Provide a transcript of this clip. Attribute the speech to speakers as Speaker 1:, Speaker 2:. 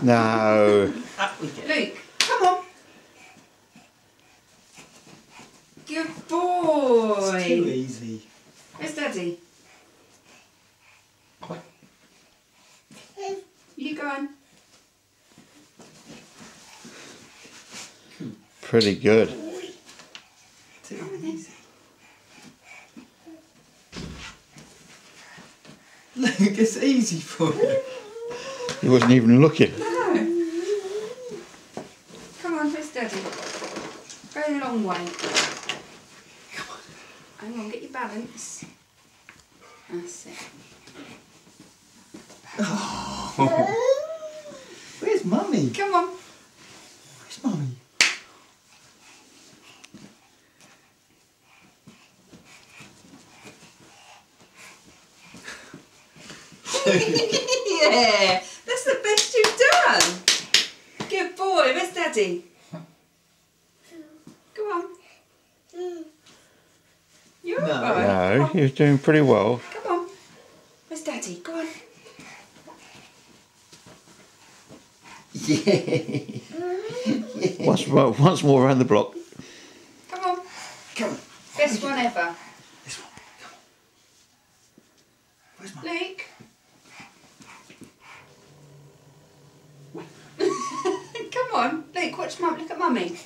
Speaker 1: No.
Speaker 2: Luke, come on. Good boy.
Speaker 3: It's too easy.
Speaker 2: Where's Daddy? You go on.
Speaker 1: Pretty good.
Speaker 3: Too easy. Look, it's easy for you.
Speaker 1: He wasn't even looking.
Speaker 2: No. Come on, where's Daddy? Go the long way.
Speaker 3: Come on.
Speaker 2: Hang on, get your balance. That's it.
Speaker 3: Oh. Where's Mummy?
Speaker 2: Come on.
Speaker 3: Where's Mummy?
Speaker 2: Yeah, that's the best you've done. Good boy. Where's Daddy? Go on. You're
Speaker 3: No.
Speaker 2: all right.
Speaker 1: No, he was doing pretty well.
Speaker 2: Come on. Where's Daddy? Go on.
Speaker 3: Yeah.
Speaker 1: Once more around the block.
Speaker 2: Come on.
Speaker 3: Come on.
Speaker 2: Best one ever.
Speaker 3: This one. Come on. Where's Mummy?
Speaker 2: Luke. Come on. Luke, watch Mum. Look at Mummy.